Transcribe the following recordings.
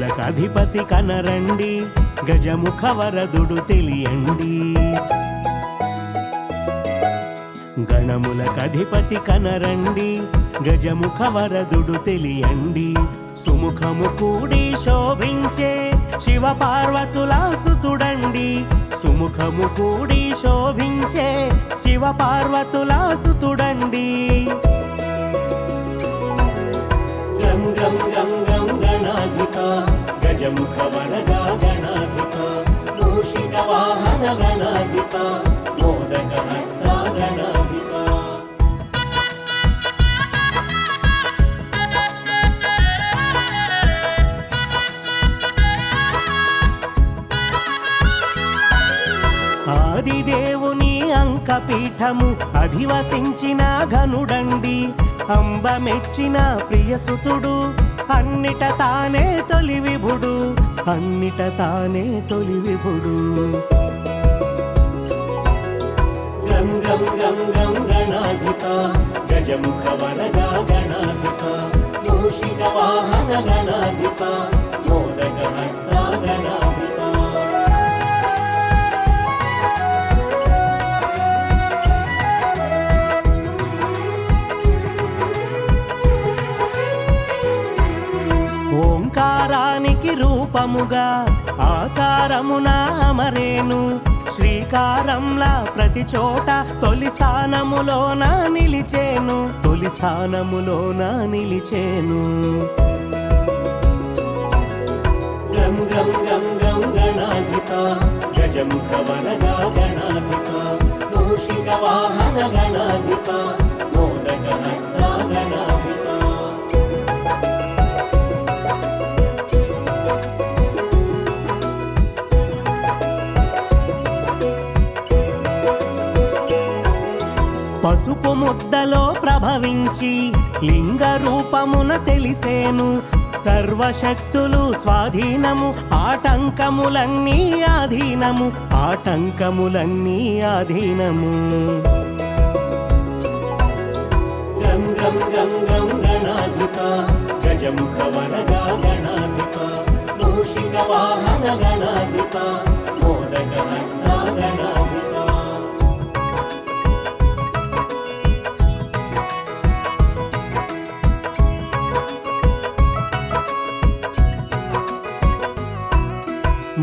గణములకధిపతి కనరండి, గజముఖ వరదుడు తెలియండి. గణములకధిపతి కనరండి, గజముఖ వరదుడు తెలియండి. సుముఖము కూడి శోభించే శివ పార్వతులా సుతుడండి. సుముఖము కూడి శోభించే శివ పార్వతులా సుతుడండి. గం గం గం గం గణాధిప గజముఖ వరద గణాధిప మూషిక వాహన గణాధిప మోదక హస్త గణాధిప. ఆదిదేవుని అంకపీఠము అధివసించిన ఘనుడండి. అంబ మెచ్చిన ప్రియసుతుడు, అన్నిట తానే తొలి విభుడు, అన్నిట తానే తొలి విభుడు. గం గం గం గం గణాధిప గజముఖ వరద గణాధిప మూషిక వాహన గణాధిప మోదక హస్త గణాధిప. ఓంకారానికి రూపముగా ఆకారమున అమరేను. శ్రీకారంలా ప్రతి చోట తొలి స్థానములోన నిలిచేను, తొలి స్థానములోన నిలిచేను. గం గం గం గం గణాధిప గజముఖ వరద గణాధిప మూషిక వాహన గణాధిప మోదక హస్త గణాధిప. పసుపు ముద్దలో ప్రభవించి లింగ రూపమున తెలిసేను. సర్వశక్తులు స్వాధీనము, ఆటంకములన్నీ ఆధీనము, ఆటంకములన్నీ ఆధీనము. గం గం గం గం గణాధిప గజముఖ వరద గణాధిప మూషిక వాహన గణాధిప మోదక హస్త గణాధిప.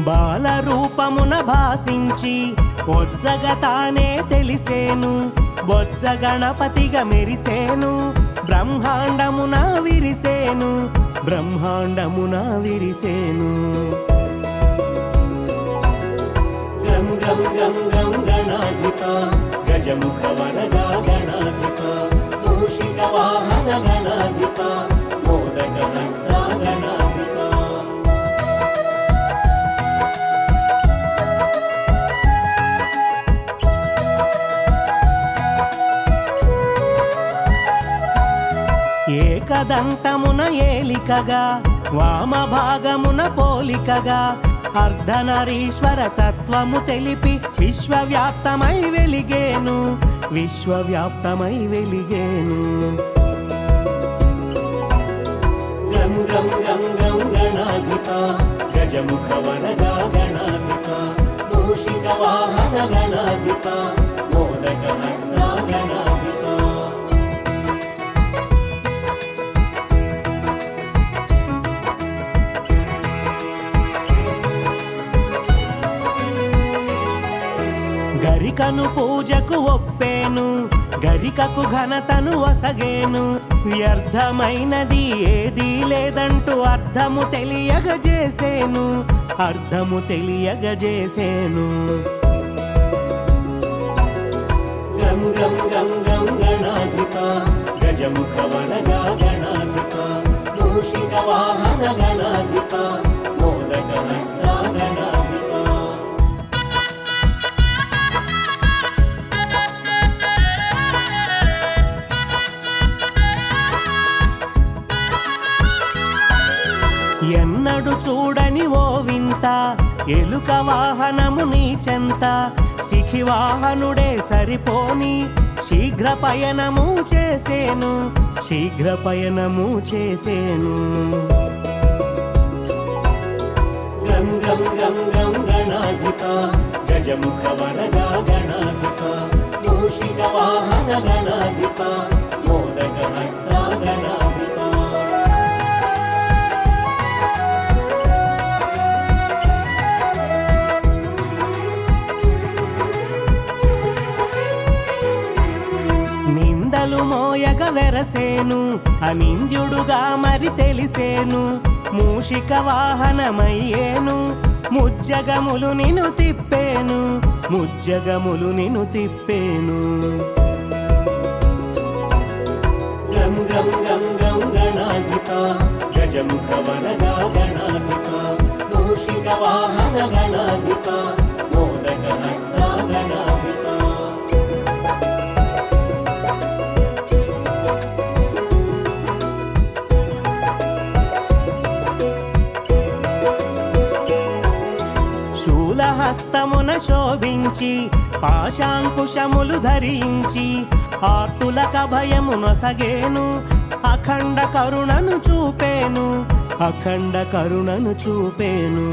బాల రూపమున భాసించి బొజ్జగ తానే తెలిసేను. బొజ్జ గణపతిగా మెరిసేను, బ్రహ్మాండమున విరిసేను, బ్రహ్మాండమున విరిసేను. గం గం గం గం గణాధిప గజముఖ వరద గణాధిప మూషిక వాహన గణాధిప మోదక హస్త గణాధిప. ఏకదంతమున ఏలికగా వామ భాగమున పోలికగా అర్ధనరీశ్వర తత్వము తెలిపి విశ్వవ్యాప్తమై వెలిగేను, విశ్వవ్యాప్తమై వెలిగేను. గం గం గం గం గణాధిప గజముఖ వరద గణాధిప మూషిక వాహన గణాధిప మోదక హస్త గణాధిప. గరికను పూజకు ఒప్పేను, గరికకు ఘనతను వసగేను. వ్యర్థమైనది ఏదీ లేదంటూ అర్థము తెలియగజేసేను, అర్థము తెలియగజేసేను. గం గం గం గం గణాధిప గజముఖ వరద గణాధిప మూషిక వాహన గణాధిప మోదక హస్త గణాధిప. ఎన్నడు చూడని ఓ వింత ఎలుక వాహనము నీ చెంత. శిఖి వాహనుడే సరిపోని శీఘ్ర పయనము చేసేను, శీఘ్ర పయనము చేసేను. గం గం గం గణాధిప గజముఖ వరదా గణాధిప మూషిక వాహన గణాధిప మోదక హస్త గణాధిప నిందలు మోయగ వెరసేను అనింద్యుడుగా మరి తెలిసేను మూషిక వాహనమయ్యేను ముజ్జగములు నిను తిప్పేను ముజ్జగములు నిను తిప్పేను గం గం గం గం గణాధిప గజముఖ వరదా గణాధిప మూషిక వాహన గణాధిప మోదక హస్త గణాధిప హస్తమున శోభించి పాశాంకుశములు ధరించి ఆర్తులక భయమునొసగేను అఖండ కరుణను చూపేను అఖండ కరుణను చూపేను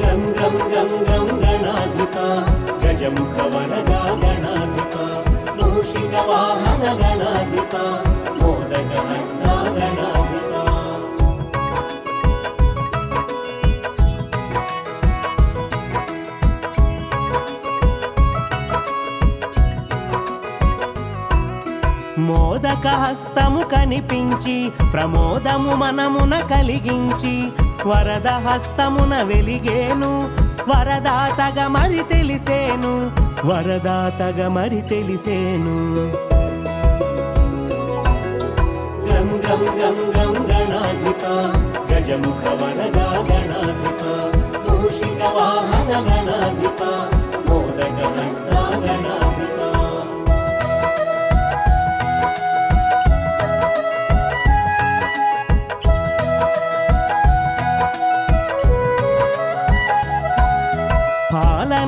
గం గం గం గం గణాధిప గజముఖ వరదా గణాధిప మూషిక వాహన గణాధిప మోదక హస్త గణాధిప మోదక హస్తము కనిపించి ప్రమోదము మనమున కలిగించి వరద హస్తమున వెలిగేను వరదాతగా మరి తెలిసేను వరదాతగా మరి తెలిసేను గం గం గం గం గణాధిప గజముఖ వరదా గణాధిప మూషిక వాహన గణాధిప మోదక హస్త గణాధిప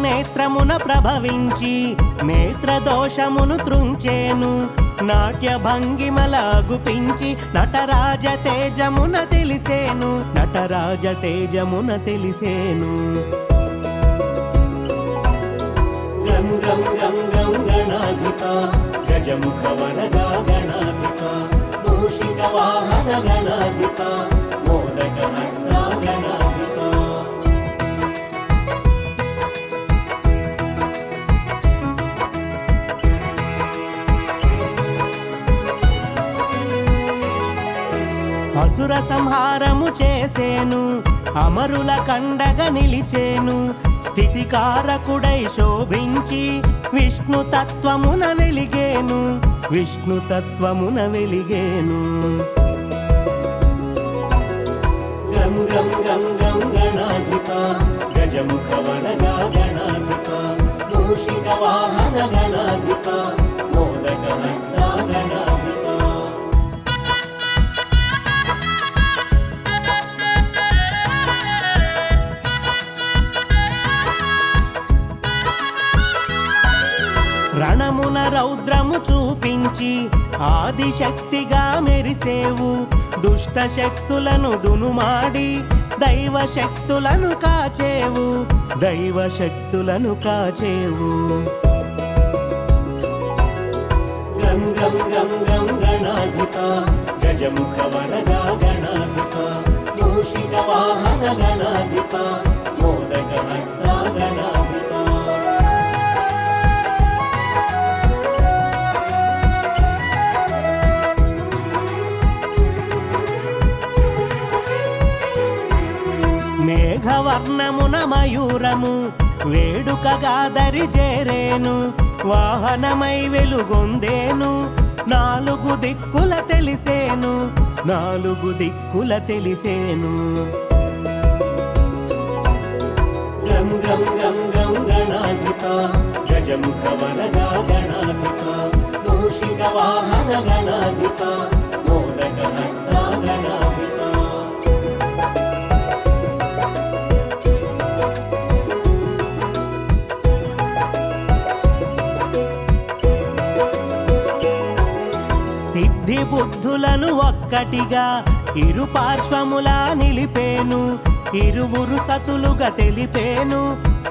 నేత్రమున ప్రభవించి నేత్రదోషమును త్రుంచేను నాట్య భంగిమల గుపించి నటరాజ తేజమున తెలిసేను నటరాజ తేజమున తెలిసేను గం గం గం గం గణాధిప గజముఖ వరదా గణాధిప మూషిక వాహన గణాధిప మోదక హస్త గణాధిప అసుర సంహారము చేసేను అమరుల కండగా నిలిచేను స్థితికారకుడై శోభించి విష్ణు తత్వమున వెలిగేను విష్ణు తత్వమున వెలిగేను గం గం గం గం గణాధిప గజముఖ వరదా గణాధిప మూషిక వాహన గణాధిప మోదక హస్త గణాధిప రణమున రౌద్రము చూపించి ఆదిశక్తిగా మెరిసేవు దుష్ట శక్తులను దునుమాడి దైవ శక్తులను కాచేవు దైవ శక్తులను కాచేవు గం గం గం గం గణాధిప గజముఖ వరదా గణాధిప మూషిక వాహన గణాధిప మోదక హస్త గణాధిప మేఘవర్ణమున మయూరము వేడుకగా దరి చేరేను వాహనమై వెలుగొందేను నాలుగు దిక్కుల తెలిసేను నాలుగు దిక్కుల తెలిసేను గం గం గం గం గణాధిప గజముఖ వరదా గణాధిప మూషిక వాహన గణాధిప మోదక హస్త గణాధిప సిద్ధి బుద్ధులను ఒక్కటిగా ఇరు పార్శ్వములా నిలిపేను ఇరువురు సతులుగా తెలిపేను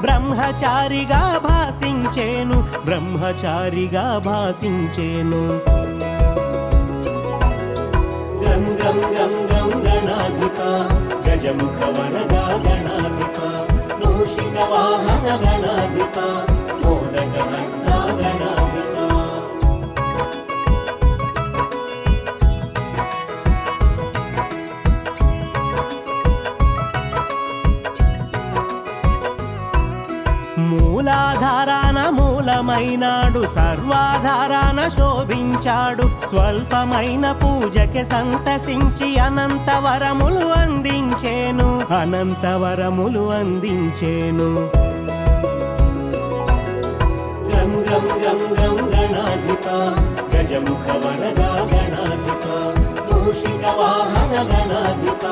బ్రహ్మచారిగా భాసించేను బ్రహ్మచారిగా భాసించేను గం గం గం గం గణాధిప గజముఖ వరదా గణాధిప మూషిక వాహన గణాధిప మోదక హస్త గణాధిప మూలాధారాన మూలమైనాడు సర్వాధారాన శోభించాడు స్వల్పమైన పూజకి సంతసించి అనంత వరములు అందించేను అనంత వరములు అందించేను గం గం గం గం గణాధిప గజముఖ వరదా గణాధిప మూషిక వాహన గణాధిప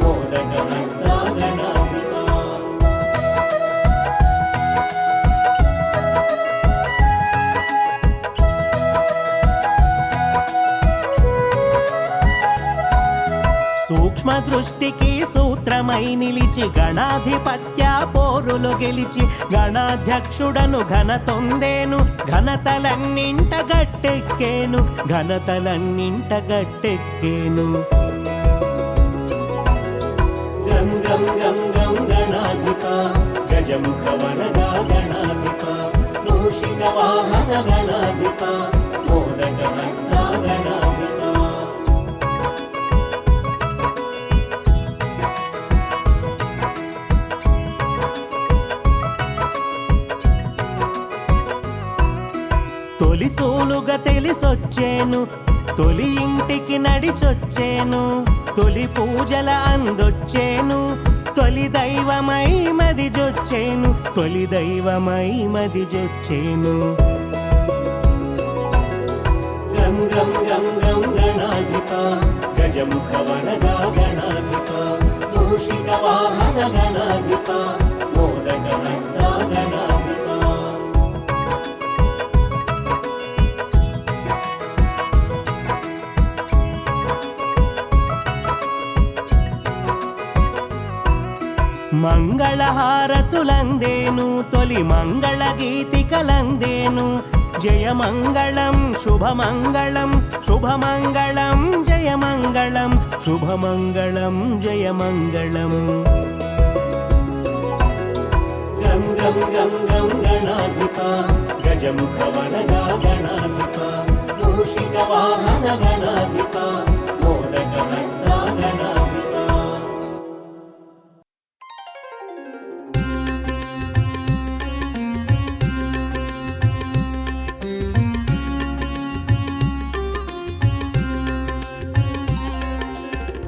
మోదక హస్త గణాధిప సూక్ష్మ దృష్టికి సూత్రమై నిలిచి గణాధిపత్య పోరులు గెలిచి గణాధ్యక్షుడను ఘనతొందేను ఘనతలన్నింట గట్టెక్కేను ఘనతలన్నింట గట్టెక్కేను గం గం గం గం గణాధిప గజముఖ వరదా గణాధిప మూషిక వాహన గణాధిప మోదక హస్త గణాధిప తొలి సోలుగా తెలిసొచ్చేను తొలి ఇంటికి నడిచొచ్చేను తొలి పూజల అందొచ్చేను తొలి దైవమై మదిజొచ్చేను తొలి దైవమై మదిజొచ్చేను గం గం గం గం గణాధిప గజముఖ వరదా గణాధిప మూషిక వాహన గణాధిప మోదక హస్త గణాధిప మంగళహారతులందేను తొలి మంగళ గీతికలందేను జయమంగళం శుభమంగళం శుభమంగళం జయమంగళం శుభమంగళం జయమంగళం గం గం గం గం గణాధిప గజముఖ వరదా గణాధిప మూషిక వాహన గణాధిప మోదక హస్త గణాధిప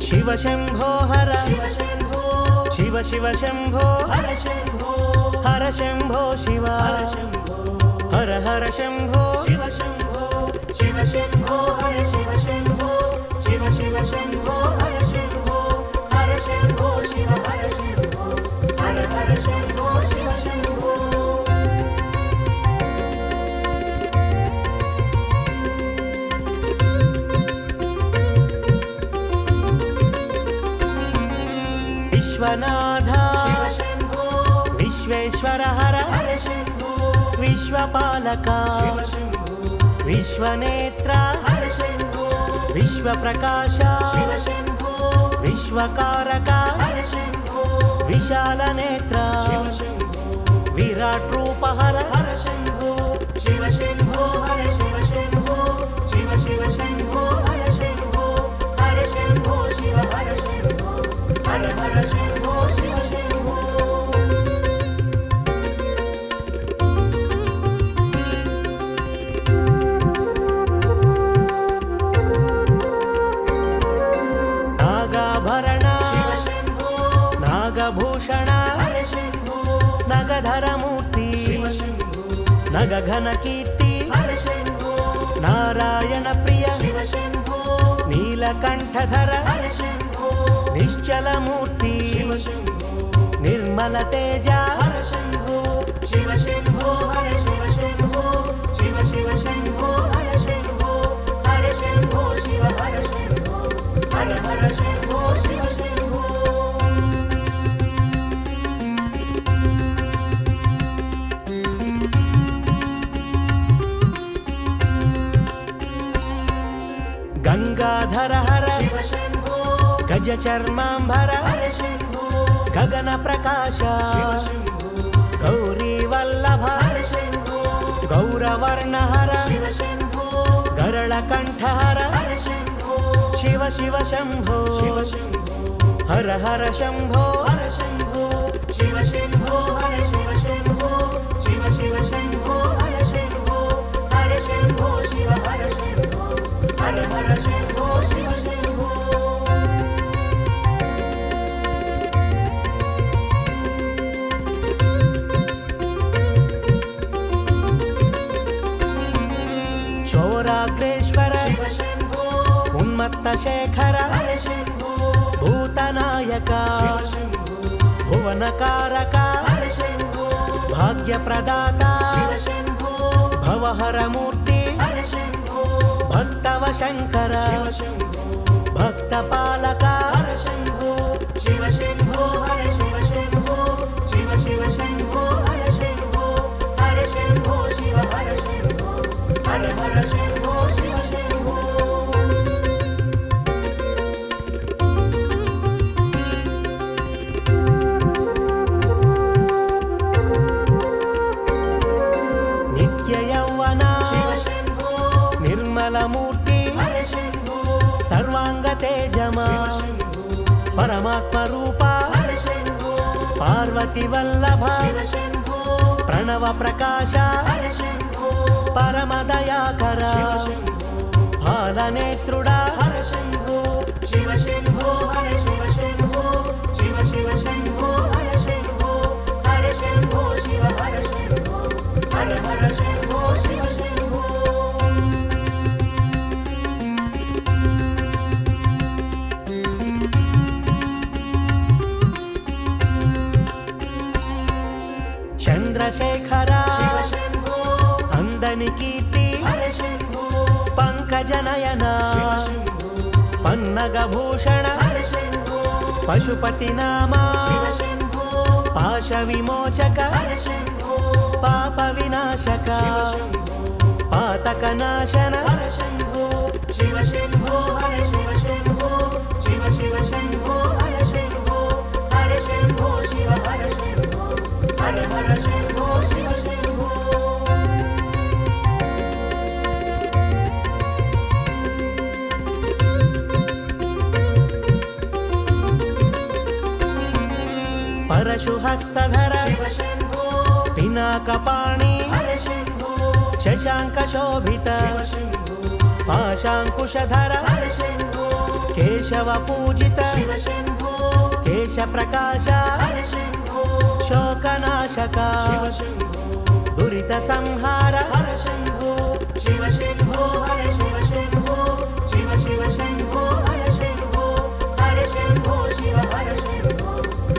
శివ శంభో హర శివ శివ శంభో హర శంభో హర శంభో శివ హర హర శంభో శివ శంభో శివ శంభో హర శివ శంభో శివ శివ శంభో హర శంభో హర శంభో శివ హర శంభో హర హర శంభో శివ శంభో విశ్వనాథ శివ శంభో విశ్వేశ్వర హర హర శంభో విశ్వపాలక శివ శంభో విశ్వనేత్ర హర శంభో విశ్వప్రకాశ శివ శంభో విశ్వకారక హర శంభో విశాల నేత్ర శివ శంభో విరాట్ రూప హర హర శంభో శివ శంభో హర శివ శంభో శివ శివ శంభో హర శంభో హర శంభో శివ హర శంభో హర హర శంభో శివ శంభో నాగాభరణ శివ శంభో నాగభూషణ హర శంభో నగధరమూర్తి శివ శంభో నగఘన కీర్తి హర శంభో నారాయణ ప్రియ శివ శంభో నీలకంఠధర హర శంభో నిశ్చలమూర్తి శివ శంభో నిర్మల తేజ హర శంభో శివ శంభో హర శివ శంభో శివ శివ శంభో హర శంభో హర శంభో శివ హర శంభో హర హర శంభో శివ శంభో గంగాధర హర శివ శంభో గజ చర్మాంబర హర శంభో గగన ప్రకాశ శివ శంభో గౌరీ వల్లభ హర శంభో గౌరవర్ణ హర శివ శంభో గరళ కంఠ హర హర శంభో శివ శివ శంభో శివ శంభో హర హర శంభో హర శంభో శివ శంభో హర శివ శంభో శివ శివ శంభో హర శంభో హర శంభో శివ హర శంభో హర హర శంభో శివ శంభో చోరాగ్రేశ్వర శివ శంభో ఉన్మత్త శేఖర హర శంభో భూతనాయక శివ శంభో భువనకారక హర శంభో భాగ్య ప్రదాత శివ శంభో భవహర మూర్తి హర శంభో భక్తవ శంకర శివ శంభో భక్త పాలక హర శంభో శివ శంభో హర శివ శంభో శివ శివ శంభో హర శంభో హర శంభో శివ హర శంభో హర హర శంభో శివ శంభో నిత్య యౌవన శివ శంభో నిర్మల మూర్తి హర శంభో సర్వాంగ తేజమా శివ శంభో పరమాత్మ రూప హర శంభో పార్వతి వల్లభ శివ శంభో ప్రణవ ప్రకాశ హర శంభో పరమ దయాకర శివ శంభో పాలనేత్రుడా హర శంభో శివ శంభో హర శివ శంభో శివ శివ శంభో హర శంభో హర శంభో శివ హర శంభో హర హర శంభో శివ శంభో చంద్రశేఖర శివ శంభో అందని కీర్తి హర శంభో పంకజనయన శివ శంభో పన్నగ భూషణ హర శంభో పశుపతి నామ శివ శంభో పాశ విమోచక హర శంభో పాప వినాశక శివ శంభో పాతక నాశన హర శంభో శివ శంభో హర శివ శంభో శివ శివ శంభో హర శంభో హర శంభో శివ హర శంభో హర హర శంభో శివ శంభో పరశుహస్తధర శివ శంభో పినాకపాణి హర శంభో శశాంక శోభిత శివ శంభో పాశాంకుశధర హర శంభో కేశవ పూజిత శివ శంభో కేశ ప్రకాశ హర శంభో శోకనాశక శివ శంభో దురిత సంహార హర శంభో శివ శంభో హర శివ శంభో శివ శివ శంభో హర శంభో హర శంభో శివ హర శంభో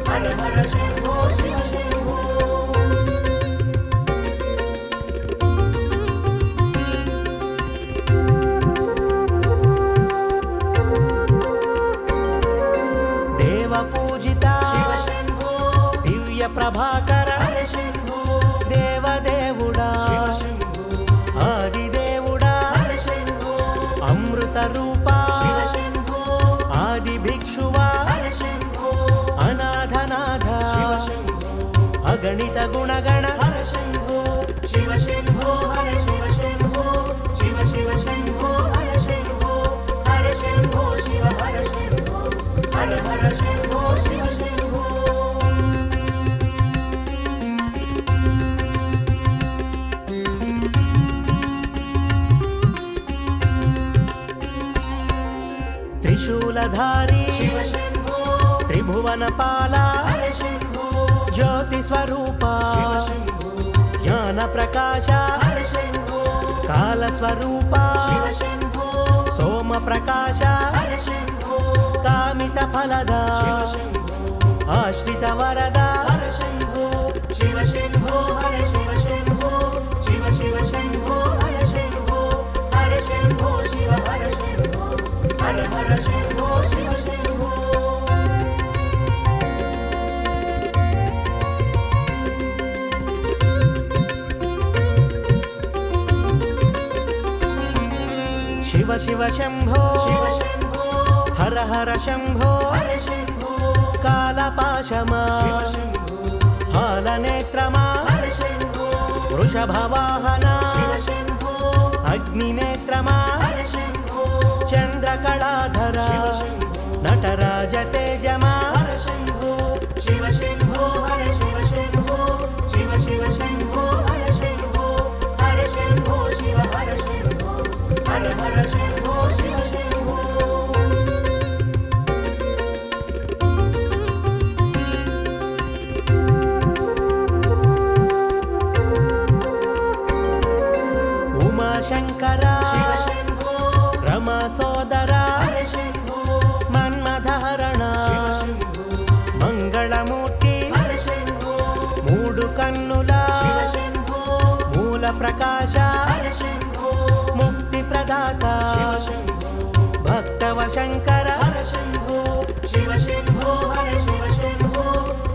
హర హర శంభో శివ శంభో దేవ పూజిత శివ శంభో దివ్య ప్రభాకర హర శంభో దేవదేవుడా శివ శంభో ఆదిదేవుడా హర శంభో అమృత రూప శివ శంభో ఆది భిక్షువా హర శంభో అనాథనాథ శివ శంభో అగణిత గుణగణ హర శంభో శివ శంభో హర శివ శంభో శివ శివ శంభో హర శంభో హర శంభో శివ హర శంభో హర హర శంభో శివ శంభో త్రిశూలధారి శివ శంభో త్రిభువన పాల హర శంభో జ్యోతి స్వరూప శివ శంభో జ్ఞాన ప్రకాశ హర శంభో కాల స్వరూప శివ శంభో సోమ ప్రకాశ హర శంభో కామిత ఫలద శివ శంభో ఆశ్రిత వరద హర శంభో శివ శంభో హర శివ శంభో శివ శివ శంభో హర శంభో హర శంభో శివ హర శంభో హర హర శంభో శివ శంభో శివ శంభో శివ శంభో హర హర శంభో హర శంభో కాలపాశమా శివ శంభో హాలనేత్రమా హర శంభో వృషభవాహనా శివ శంభో అగ్నినేత్రమా హర శంభో చంద్రకళాధరా శివ శంభో నటరాజ తేజమా హర శంభో శివ శంభో హర శివ శంభో శివ శివ శంభో హర శంభో హర శంభో శివ హర శంభో హర హర శంభో శివ శంభో ఉమాశంకరా శివ శంభో రమా సోదరా హర శంభో మన్మధహరణ శివ శంభో మంగళమూర్తి హర శంభో మూడు కన్నులా శివ శంభో మూల ప్రకాశ హర శంభో ముక్తి ప్రదాత శివ శంభో భక్తవ శంకర హర శంభో శివ శంభో హర శివ శంభో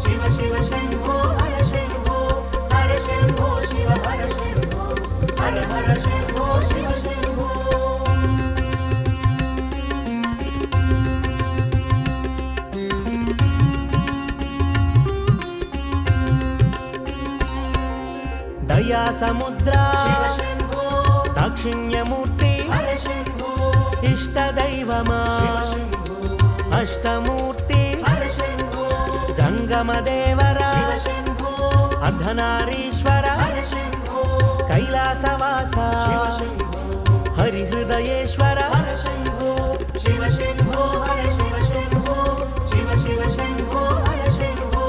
శివ శివ శంభో హర శంభో హర శంభో శివ హర శంభో హర హర శంభో శివ శంభో దయా సముద్ర శివ శంభో దాక్షిణ్యమూర్తి హర శంభో ఇష్టదైవమా శివ శంభో అష్టమూర్తి హర శంభో జంగమదేవర శివ శంభో అర్ధనారీశ్వర హర శంభో కైలాసవాస శివ శంభో హరిహృదయేశ్వర హర శంభో శివ శంభో హర శివ శంభో శివ శివ శంభో హర శంభో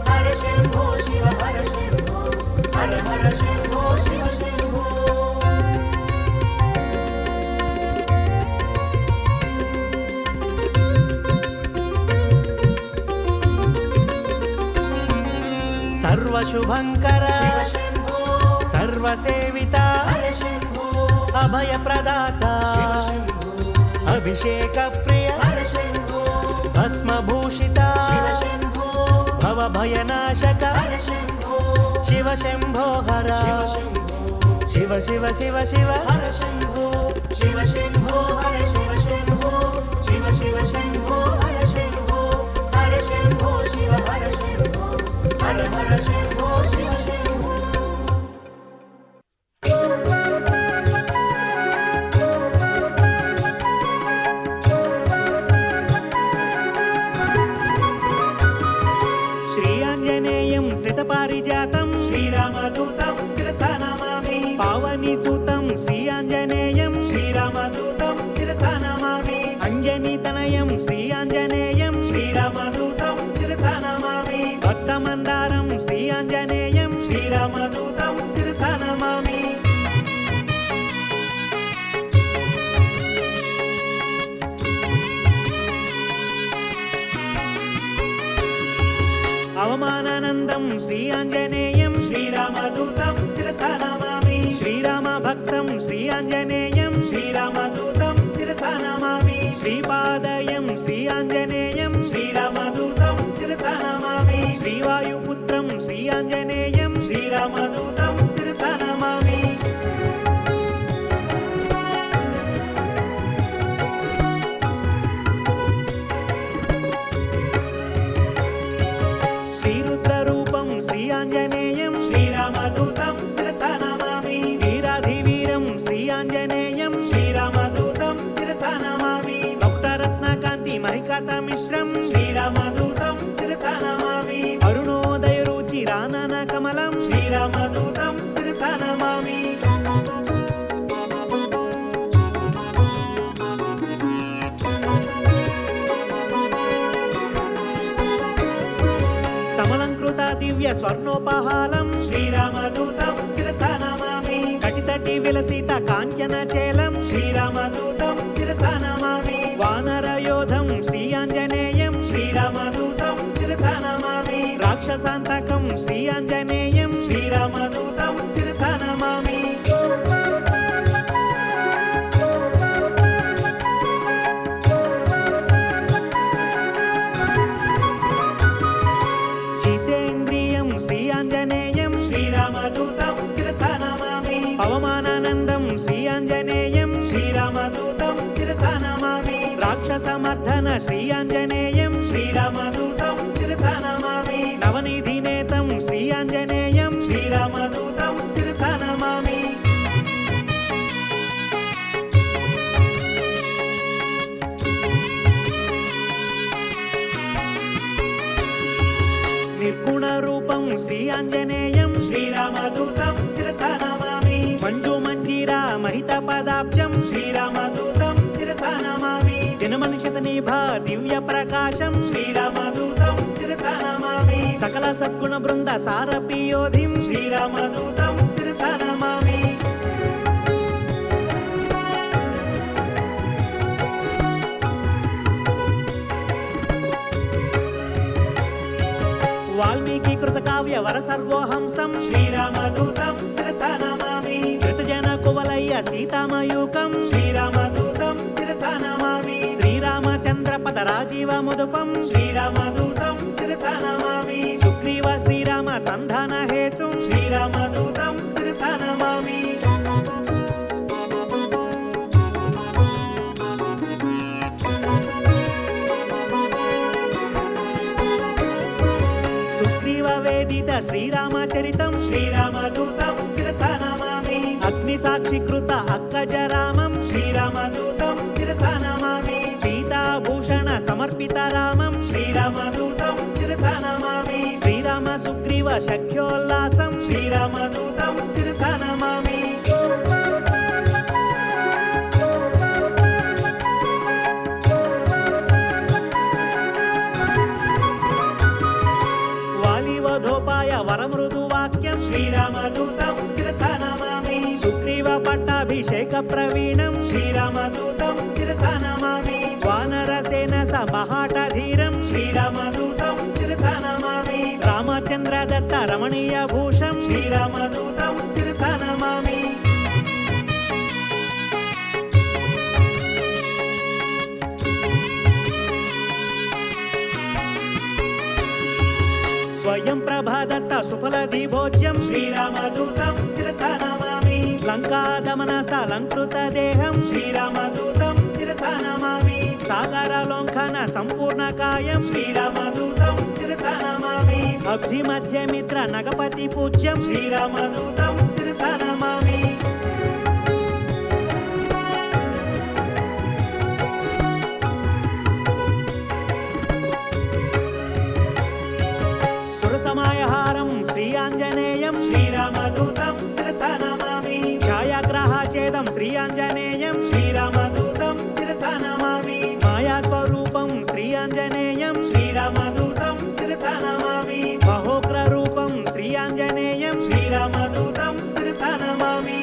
హర శంభో శివ హర శంభో హర హర శంభో శివ శంభో సర్వశుభంకర శివ శంభో సర్వసేవిత హర శంభో అభయప్రదాత శివ శంభో అభిషేక ప్రియ హర శంభో భస్మభూషిత శివ శంభో భవభయనాశక హర శంభో శివ శంభో హర శివ శంభో శివ శివ శివ శివ హర శంభో శివ శంభో హర శివ శంభో శివ శివ శంభో హర శంభో హర శంభో శివ హర శంభో హర హర శంభో శివ శంభో శ్రీ ఆంజనేయం శ్రితపారిజాతం శ్రీరామదూతం శిరసా నమామి పావని సూతం శ్రీ ఆంజనేయం శ్రీరామదూతం శిరసా నమామి అంజనీతనయం శ్రీ ఆంజనేయం శ్రీరామదూతం శిరసా నమామి భక్తమందారం శ్రీ ఆంజనేయం శ్రీరామదూతం శిరసా నమామి అవమానానందం శ్రీ ఆంజనేయం శ్రీరామదూతం శిరసా నమామి శ్రీరామ భక్తం శ్రీ ఆంజనేయం శ్రీరామదూతం శిరసా నమామి శ్రీపాదయం శ్రీ ఆంజనేయం శ్రీరామదూతం శిరసా నమామి శ్రీవాయుపుత్రం శ్రీ ఆంజనేయం శ్రీరామదూతం శిరసా నమామి శ్రీరుద్రరూపం శ్రీ ఆంజనేయం శ్రీరామదూతం శిరసా నమామి వీరాధివీరం శ్రీ ఆంజనేయం శ్రీరామదూతం శిరసా నమామి భక్తరత్నకాంతి మహికత మిశ్రం శ్రీరామదూతం శిరసా నమామి అరుణోదయ రుచి రానన కమలం శ్రీరామదూతం శిరసా నమామి సమలంకృత దివ్య స్వర్ణోపహారం శ్రీరామదూతం శిరసా నమామి కటితటి విలసిత కాంచన చేలం శ్రీరామదూతం శిరసా నమామి వానరయోధం శ్రీ ఆంజనేయం శ్రీరామదూతం శిరసా నమామి రాక్షసాంతకం శ్రీ ఆంజనేయం శ్రీరామదూతం శిరసా నమామి జితేంద్రియం శ్రీ ఆంజనేయం శ్రీరామదూతం శిరసా నమామి అవమానానందం శ్రీ ఆంజనేయం శ్రీరామదూతం లక్ష్మణ శ్రీ ఆంజనేయం శ్రీరామదూతం శిరసా నమామి నవనిధి నేతం శ్రీ ఆంజనేయం శ్రీరామదూతం శిరసా నమామి నిర్గుణ రూపం శ్రీ ఆంజనేయం శ్రీరామదూతం శిరసా నమామి మంజు మంజీరా మహిత పదాబ్జం శ్రీరామదూతం శిరసా నమామి దినమనిషత నిభ దివ్య ప్రకాశం శ్రీరామదూతం శిరసా నమామి సకల సద్గుణ బృంద సారపియోధిం శ్రీరామదూతం శిరసా నమామి వాల్మీకి కృత కావ్య వర సర్వోహంసం శ్రీరామదూతం శిరసా నమామి శ్రుతజన కువలయ్య సీతామయూకం శ్రీరామదూతం శిరసా నమామి శ్రీరామచంద్ర పద రాజీవ ముదుపం శ్రీరామదూతం శిరసా నమామి సుగ్రీవ శ్రీరామ సంధాన హేతుం శ్రీరామదూతం శిరసా నమామి సుగ్రీవ వేదిత శ్రీరామచరితం శ్రీరామదూతం శిరసా నమామి అగ్ని సాక్షికృత అక్కజరామం శ్రీరామదూతం శిరసా నమామి సీతాభూషణ సమర్పిత రామం శ్రీరామదూతం శిరసా నమామి శ్రీరామ సుగ్రీవ సఖ్యోల్లాసం శ్రీరామదూతం శిరసా నమామి వాలివధోపాయ వరమృదు వాక్యం శ్రీరామదూతం శిరసా నమామి సుగ్రీవ పట్టాభిషేక ప్రవీణం శ్రీరామదూతం శిరసా నమామి వానరసేన సమహాటధీరం శ్రీరామదూతం శిరసా నమామి రామచంద్ర దత్త రమణీయ భూషం శ్రీరామదూతం శిరసా నమామి స్వయం ప్రభాదత్త సుఫలధి భోజ్యం శ్రీరామదూతం శిరసా నమామి లంకాదమన సలంకృత దేహం శ్రీరామదూతం శిరసా నమామి సాగరలోంఖన సంపూర్ణ కాయం శ్రీరామదూతం శిరసా నమామి అబ్ధి మధ్యమిత్ర నగపతి పూజ్యం శ్రీరామదూతం శిరసా నమామి సురసమాయహారం శ్రీ ఆంజనేయం శ్రీరామదూతం శిరసా నమామి ఛాయాగ్రహచేదం శ్రీ ఆంజనేయం శ్రీరామదూతం శిరసా నమామి మాయాస్వరూపం శ్రీ ఆంజనేయం శ్రీరామదూతం శిరసా నమామి మహోగ్ర రూపం శ్రీ ఆంజనేయం శ్రీరామదూతం శిరసా నమామి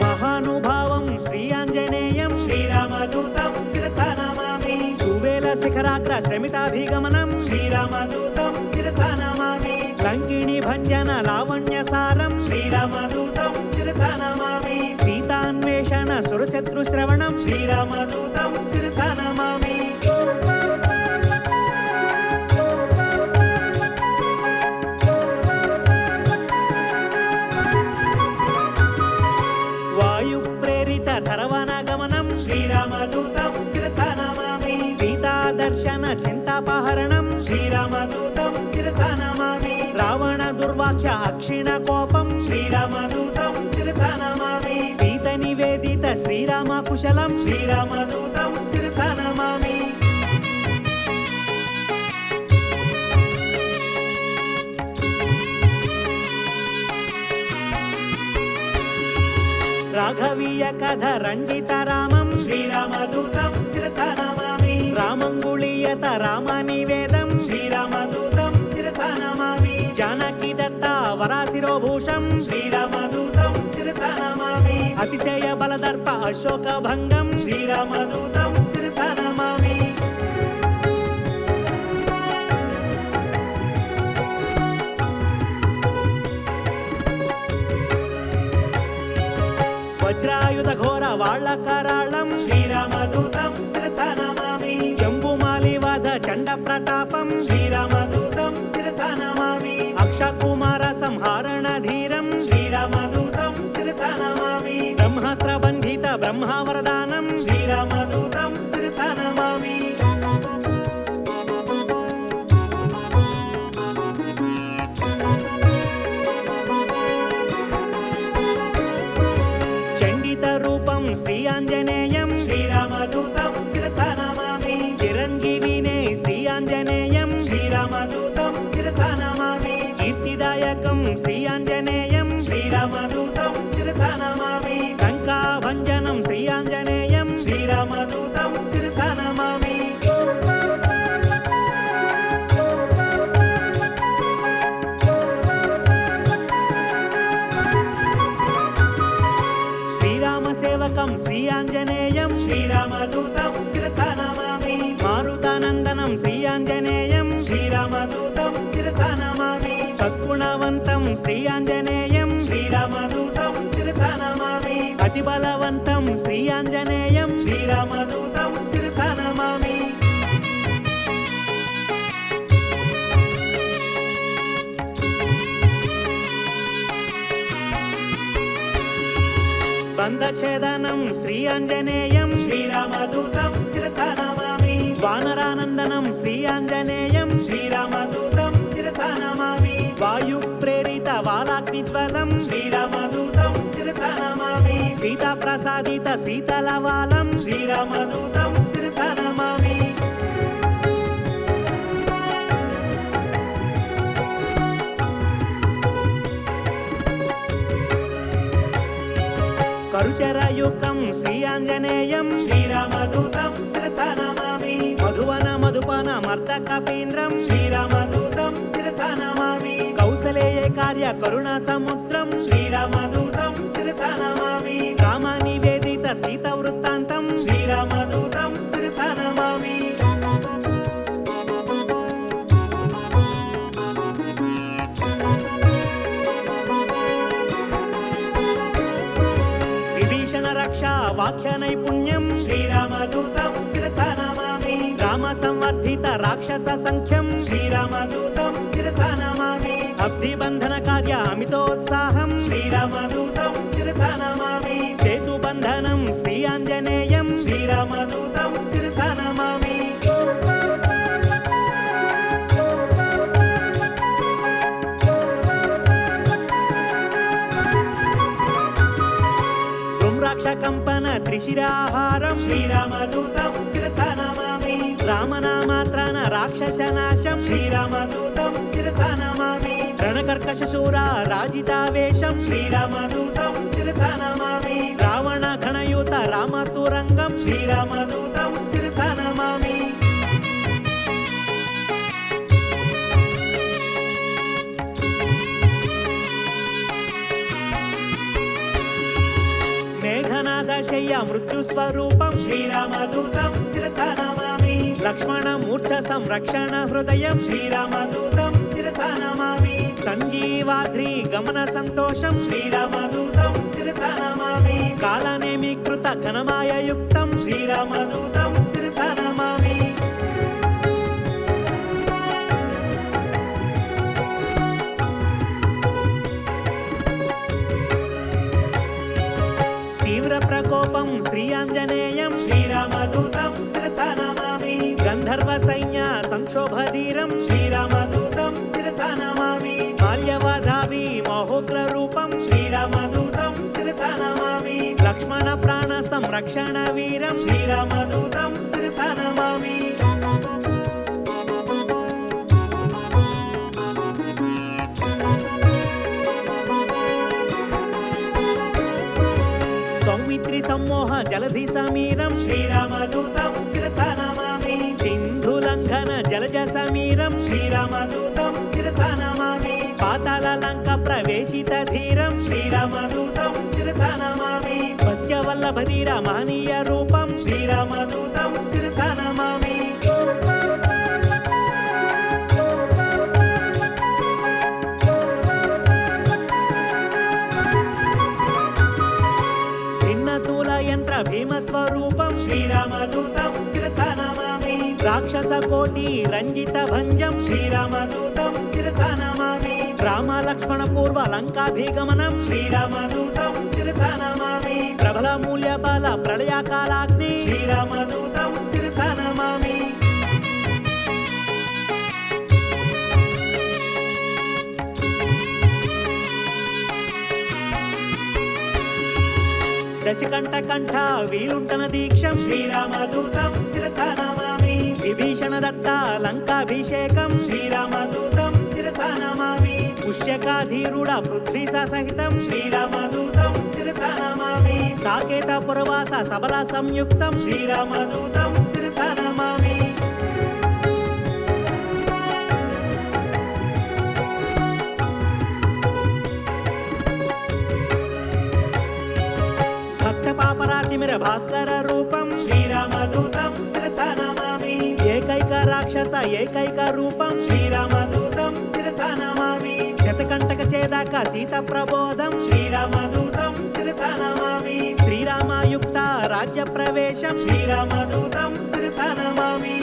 మహానుభావం శ్రీ ఆంజనేయం శ్రీరామదూతం శిరసా నమామి సువేల శిఖరాగ్ర శ్రమితాభిగమనం శ్రీరామదూతం శిరసా నమామి లంకిణి భంజన లావణ్య సారం శ్రీరామదూతం శిరసా నమామి సీతాన్వేషణ సురశత్రు శ్రవణం శ్రీరామదూతం శిరసా నమామి వాయు ప్రేరిత ధరవన గమనం శ్రీరామదూతం శిరసా నమామి సీతా దర్శన చింతాపహరణం శ్రీరామదూతం శిరసా నమామి రావణ దుర్వాక్య అక్షిణ కోపం శ్రీరామదూతం శిరసా నమామి సీత నివేదిత శ్రీరామ కుశలం శ్రీరామదూతం శిరసా నమామి రాఘవీయ కథ రంజిత రామం శ్రీరామదూతం శిరసా నమామి రామంగుళీయత రామ నివేదం శ్రీరామదూతం శిరసా నమామి జానకి దత్త వరాశిరోభూషం శ్రీరామదూతం శిరసా నమామి అతిశయ బలదర్ప అశోక భంగం శ్రీరామదూతం శిరసా నమామి వజ్రాయుధ ఘోర వాళ్ళ కరాళం శ్రీరామదూతం శిరసా నమామి జంబుమాలి వధ చండ ప్రతాపం శ్రీరామదూతం శిరసా నమామి రాక్షకుమార సంహారణ ధీరం శ్రీరామదూతం శిరసా నమామి బ్రహ్మాస్త్ర బంధిత బ్రహ్మవరదానం శ్రీరామదూతం శిరసా నమామి చండిత రూపం శ్రీ ఆంజనేయం శ్రీరామదూతం శిరసా నమామి చిరంజీవినే శ్రీ ఆంజనేయం శ్రీరామదూతం శిరసా నమామి కీర్తిదాయకం శ్రీ ఆంజనేయం శ్రీరామదూతం శిరసా నమామి లంకాభంజనం శ్రీ ఆంజనేయం శ్రీరామదూతం శిరసా నమామి శ్రీరామ సేవకం శ్రీ ఆంజనేయం శ్రీరామదూతం శిరసా నమామి మారుతానందనం శ్రీ ఆంజనేయం శ్రీరామదూతం శిరసా నమామి సద్గుణవంతం శ్రీ ఆంజనేయం శ్రీరామదూతం శిరసా నమామి అతి బలవంతం శ్రీ ఆంజనేయం శ్రీరామదూతం శిరసా నమామి బంధఛేదనం శ్రీ ఆంజనేయం శ్రీరామదూతం శిరసా నమామి వానరానందనం శ్రీ ఆంజనేయం శ్రీరామదూతం శిరసా నమామి వాయు ప్రేరిత వాలాగ్నిజ్వలం శ్రీరామదూతం శిరసా నమామి సీతా ప్రసాదిత శీతలవాలం శ్రీరామదూతం శిరసా నమామి కరుచరయుకం శ్రీ ఆంజనేయం శ్రీరామదూతం శిరసా నమామి మధువన మధుపన మర్దకపీంద్రం శ్రీరామదూతం శిరసా నమామి కౌసలేయ కార్య కరుణ సముద్రం శ్రీరామదూతం శిరసా నమామి రామ నివేదిత సీత వృత్తాంతం శ్రీరామదూతం శిరసా నమామి విభీషణ రక్ష వాక్య నైపుణ్యం శ్రీరామదూతం శిరసా నమామి రామ సంవర్ధిత రాక్షస సంఖ్యం శ్రీరామదూతం శిరసా నమామి అబ్ధి బంధన కార్య అమితోత్సాహం శ్రీరామదూతం శిరసా నమామి సేతు బంధనం శ్రీ ఆంజనేయం శ్రీరామదూతం శిరసా నమామి దుమ్రాక్ష కంపన త్రిశిరాహారం శ్రీరామదూతం శిరసా నమామి రామనామాత్రాన రాక్షస నాశం శ్రీరామదూతం శిరసా నమామి రణకర్కశ శూర రాజితావేశం శ్రీరామదూతం శిరసా నమామి రావణ ఘనయుత రామతురంగం శ్రీరామదూతం శిరసా నమామి మేఘనాద శయ్య మృత్యు స్వరూపం శ్రీరామదూతం శిరసా నమామి లక్ష్మణ మూర్ఛ సంరక్షణ హృదయం శ్రీరామదూతం శిరసా నమామి సంజీవాద్రి గమన సంతోషం శ్రీరామదూతం శిరసా నమామి కాలనేమి కృత ఘనమాయ యుక్తం శ్రీరామదూతం శిరసా నమామి తీవ్ర ప్రకోపం శ్రీ ఆంజనేయం శ్రీరామదూతం శిరసా నమామి గంధర్వ సైన్య సంక్షోభధీరం శ్రీరామదూతం శిరసా నమామి మాల్యవధావి మహోగ్ర రూపం శ్రీరామదూతం శిరసా నమామి లక్ష్మణ ప్రాణ సంరక్షణ వీరం శ్రీరామదూతం శిరసా నమామి సౌమిత్రి సమ్మోహ జలధి సమీరం శ్రీరామదూతం శిరసా నమామి సింధులంఘన జలజ సమీరం శ్రీరామదూతం శిరసా నమామి పాతాళ లంక ప్రవేశిత ధీరం శ్రీరామదూతం శిరసా నమామి భక్త్యవల్లభధీర మహనీయ రూపం శ్రీరామదూతం శిరసా నమామి భిన్నతూల యంత్ర భీమ స్వరూపం శ్రీరామదూతం శిరసా నమామి రాక్షస కోటి రంజిత భంజం శ్రీరామదూతం శిరసా నమామి రామ లక్ష్మణ పూర్వ లంకాభిగమనం శ్రీరామదూతం శిరసా నమామి ప్రబల మూల్య బల ప్రళయ కాలాగ్ని శ్రీరామదూతం శిరసా నమామి దశకంఠ కంఠ వీలుంటన దీక్షం శ్రీరామదూతం శిరసా నమామి విభీషణ దత్త లంకాభిషేకం శ్రీరామదూతం శిరసా నమామి పుష్యకాధీరుడ పృథ్వీ సహితం శ్రీరామదూతం శిరసా నమామి సాకేత పురవాస సబల సంయుక్తం శ్రీరామదూతం శిరసా నమామి భక్త పాపరాతిమిర భాస్కర రూపం శ్రీరామదూతం శిరసా నమామి ఏకైక రాక్షస ఏకైక రూపం శ్రీరామదూతం శిరసా నమామి శతకంటక చేదాక సీత ప్రబోధం శ్రీరామదూతం శిరసా నమామి శ్రీరామాయుక్త రాజ్య ప్రవేశం శ్రీరామదూతం శిరసా నమామి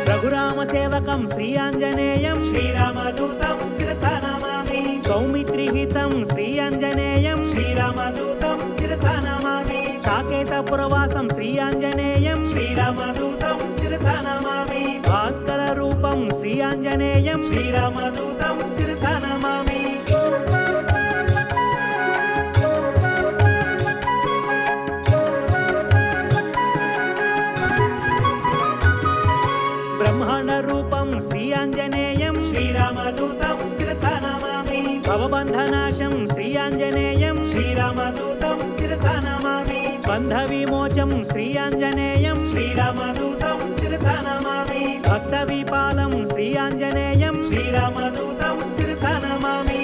రఘురామ సేవకం శ్రీ ఆంజనేయం శ్రీరామదూతం శిరసా నమామి సౌమిత్రిహితం శ్రీ ఆంజనేయం శ్రీరామదూతం శిరసా నమామి సాకేత పురవాసం శ్రీ ఆంజనేయం శ్రీరామదూతం శిరసా నమామి భాస్కర రూపం శ్రీ ఆంజనేయం శ్రీరామదూతం శిరసా నమామి బ్రహ్మాండ రూపం శ్రీ ఆంజనేయం శ్రీరామదూతం శిరసా నమామి భవబంధనాశం శ్రీ ఆంజనేయం శ్రీరామదూతం శిరసా నమామి బంధ విమోచం శ్రీ ఆంజనేయం శ్రీరామదూతం శిరసా నమామి భక్త విపాలం శ్రీ ఆంజనేయం శ్రీరామదూతం శిరసా నమామి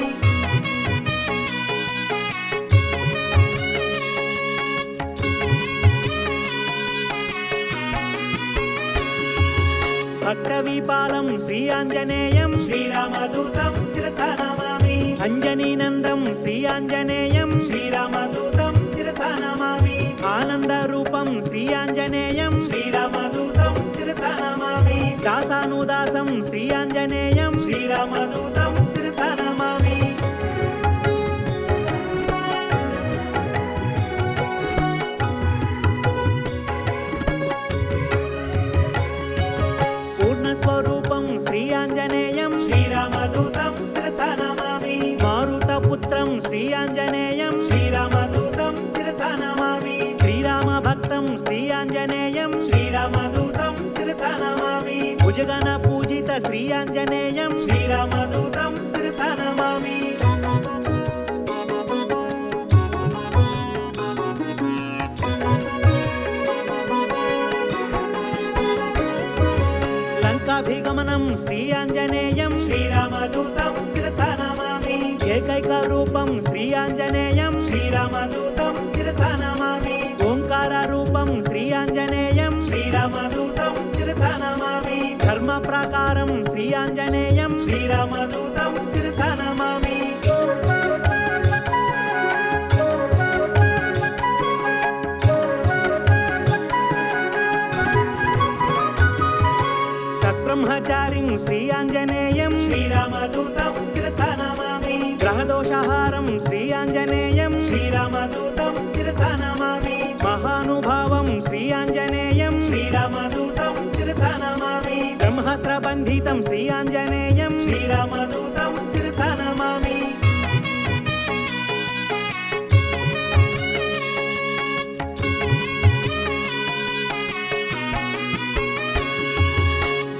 భక్త విపాలం శ్రీ ఆంజనేయం శ్రీరామదూతం శిరసా నమామి అంజనీనందం శ్రీ ఆంజనేయం శ్రీరామదూతం శిరసా నమామి ఆనంద రూపం శ్రీ ఆంజనేయం శ్రీరామదూతం శిరసా నమామి దాసానుదాసం శ్రీ ఆంజనేయం శ్రీరామదూతం శిరసా నమామి పూర్ణస్వరూపం శ్రీ ఆంజనేయం శ్రీరామదూతం శిరసా నమామి మారుతపుత్రం శ్రీ ఆంజనేయం శ్రీరామదూతం శిరసా నమామి శ్రీరామ భక్తం శ్రీ ఆంజనేయం శ్రీరామదూతం శిరసా నమామి భుజగణ పూజిత శ్రీ ఆంజనేయం శ్రీరామదూతం శిరసా నమామి లంకాభిగమనం శ్రీ ఆంజనేయం శ్రీరామదూతం శిరసా నమామి ఏకైక రూపం శ్రీ ఆంజనేయం శ్రీరామదూతం శిరసా నమామి ఓంకార రూపం శ్రీ ఆంజనేయం శ్రీరామదూతం శిరసా నమామి ధర్మ ప్రాకారం శ్రీ ఆంజనేయం శ్రీరామదూతం శిరసా నమామి సత్బ్రహ్మచారిం శ్రీ ఆంజనేయం శ్రీరామదూతం శిరసా నమామి గ్రహదోషహారం శ్రీ ఆంజనేయం శ్రీరామదూతం శిరసా నమామి మహానుభావం శ్రీ ఆంజనేయం శ్రీరామదూతం శిరసా నమామి బ్రహ్మాస్త్రబంధితం శ్రీ ఆంజనేయం శ్రీరామదూతం శిరసా నమామి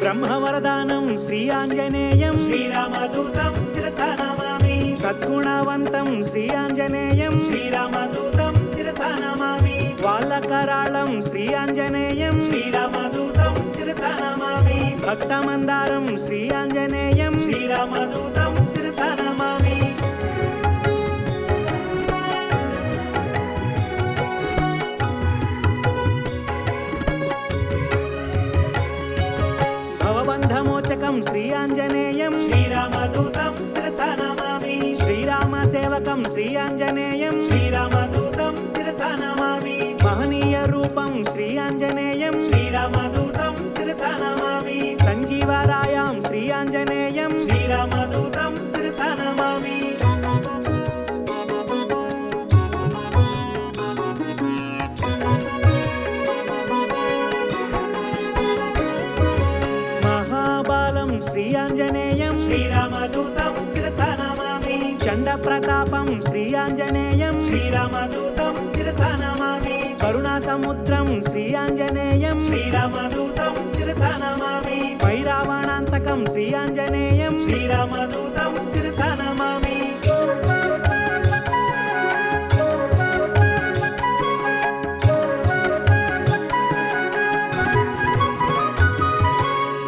బ్రహ్మవరదానం శ్రీ ఆంజనేయం శ్రీరామదూతం శిరసా నమామి సద్గుణవంతం శ్రీ ఆంజనేయం శ్రీరామదూతం శిరసా నమామి వాళ్ళకరాళం శ్రీ ఆంజనేయం శ్రీరామదూతం శిరసా నమామి భక్తమందారం శ్రీ ఆంజనేయం శ్రీరామదూతం శిరసా నమామి భవబంధమోచకం శ్రీ ఆంజనేయం శ్రీరామదూతం శిరసా నమామి శ్రీరామ సేవకం శ్రీ ఆంజనేయం శ్రీరామదూతం శిరసా నమామి మహనీయ రూపం శ్రీ ఆంజనేయం శ్రీరామదూతం శిరసా నమామి సంజీవరాయాం శ్రీ ఆంజనేయం శ్రీరామదూతం శిరసా నమామి మహాబాలం శ్రీ ఆంజనేయం శ్రీరామదూతం శిరసా నమామి చండ ప్రతాపం శ్రీ ఆంజనేయం శ్రీరామదూతం శిరసా నమామి కరుణా సముద్రం శ్రీ ఆంజనేయం శ్రీరామదూతం శిరసా నమామి వైరావణాంతకం శ్రీ ఆంజనేయం శ్రీరామదూతం శిరసా నమామి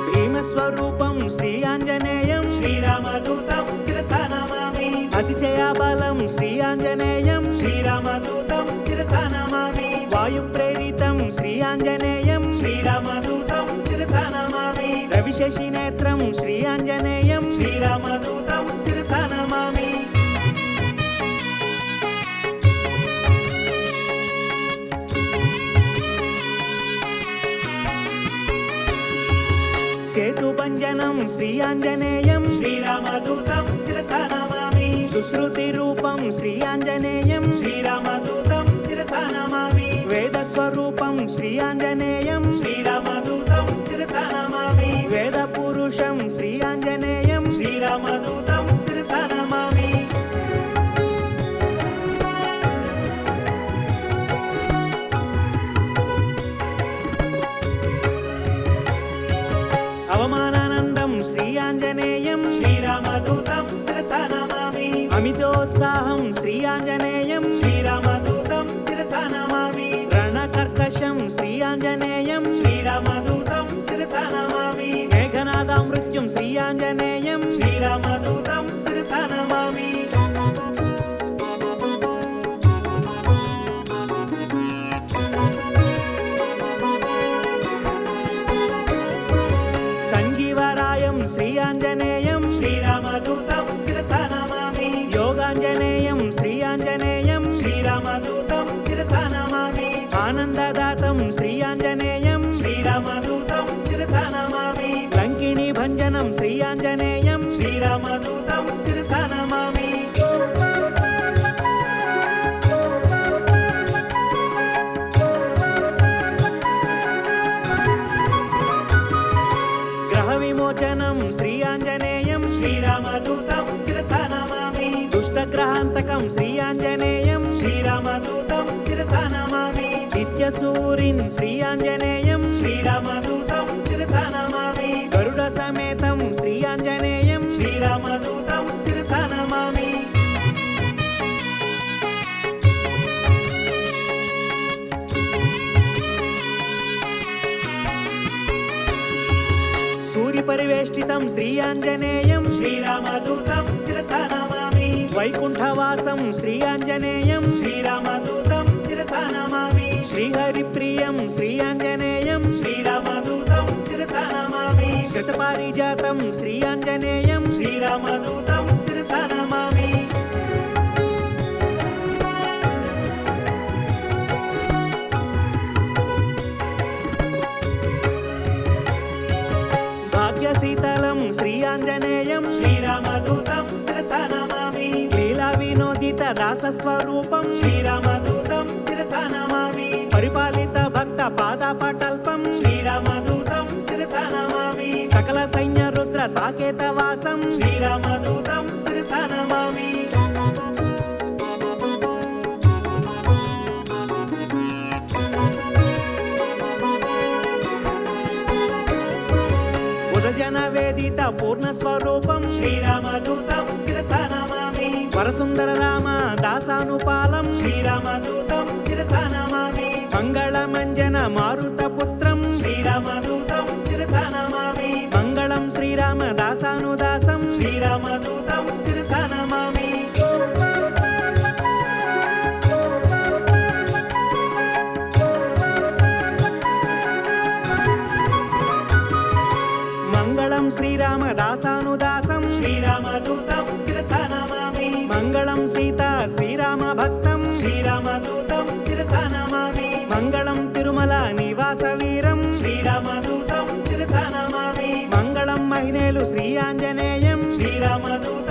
భీమస్వరూపం శ్రీ ఆంజనేయం శ్రీరామదూతం శిరసా నమామి అతిశయ బలం శ్రీ ఆంజనేయం శ్రీరామదూతం శిరసా నమామి వాయు ప్రేరితం శ్రీ ఆంజనేయం శ్రీరామదూతం శిరసా నమామి రవిశశి నేత్రం శ్రీ ఆంజనేయం శ్రీరామదూతం శిరసా నమామి సేతుభంజనం శ్రీ ఆంజనేయం శ్రీరామదూతం శిరసా నమామి సుశ్రుతి రూపం శ్రీ ఆంజనేయం శ్రీరామదూతం శిరసా నమామి వేద స్వరూపం శ్రీ ఆంజనేయం శ్రీరామదూతం శిరసా నమామి వేద పురుషం శ్రీ ఆంజనేయం శ్రీరామదూతం శిరసా నమామి అవమానానందం శ్రీ ఆంజనేయం శ్రీరామదూతం శిరసా నమామి అమితోత్సాహం శ్రీ ఆంజనేయం శ్రీరామదూతం శిరసా నమామి రణకర్కశం శ్రీ ఆంజనేయం శ్రీరామదూతం శిరసా నమామి మేఘనాదామృత్యుం శ్రీ ఆంజనేయం శ్రీరామదూతం శిరసా నమామి సంజీవరాయం శ్రీ ఆంజనేయం శ్రీరామదూతం శిరసా నమామి యోగాంజనేయం శ్రీ ఆంజనేయం శ్రీరామదూతం శిరసా నమామి ఆనందదాతం శ్రీ ఆంజనేయం శ్రీరామదూతం శిరసా నమామి లంకిణీ భంజనం శ్రీ ఆంజనేయం శ్రీరామదూతం శిరసా నమామి గ్రహ విమోచనం శ్రీ ఆంజనేయం శ్రీరామదూతం శిరసా నమామి దుష్టగ్రహాంతకం శ్రీ ఆంజనేయం శ్రీరామదూతం శిరసా నమామి నిత్యసూరిన్ శ్రీ ఆంజనేయం శ్రీరామదూతం శిరసా నమామి గరుడ సమేతం శ్రీ ఆంజనేయం శ్రీరామదూతం శిరసా నమామి సూర్య పరివేష్టితం శ్రీ ఆంజనేయం శ్రీరామదూతం శిరసా నమామి వైకుంఠవాసం శ్రీ ఆంజనేయం శ్రీరామదూతం శిరసా నమామి శ్రీహరిప్రియం శ్రీ ఆంజనేయం శ్రీరామదూతం శిరసా నమామి శతపారిజాతం శ్రీ ఆంజనేయం శ్రీరామదూతం శిరసా నమామి భాగ్యశీతలం శ్రీ ఆంజనేయం శ్రీరామదూతం శిరసా నమామి లీలా వినోదిత దాసస్వరూపం శ్రీరామదూతం శిరసా నమామి పరిపాలిత భక్త పాదపటల్పం శ్రీరామదూతం శిరసా నమామి సకల సైన్య రుద్ర సాకేత వాసం శ్రీరామదూతం శిరసా నమామి ఉదజన వేదిత పూర్ణ స్వరూపం శ్రీరామదూతం శిరసా నమామి వరసుందర రామ దాసానుపాలం శ్రీరామదూతం శిరసా నమామి మంగళమంజన మారుత పుత్రం శ్రీరామదూతం శిరసా నమామి మంగళం శ్రీరామ దాసానుదాసం శ్రీరామదూతం శిరసా నమామి మంగళం శ్రీరామ దాసానుదాసం శ్రీరామదూతం శిరసా నమామి శ్రీరామదూతం శిరసా నమామి మంగళం తిరుమల నివాస వీరం శ్రీరామదూతం శిరసా నమామి మంగళం మహినేలు శ్రీ ఆంజనేయం శ్రీరామదూతం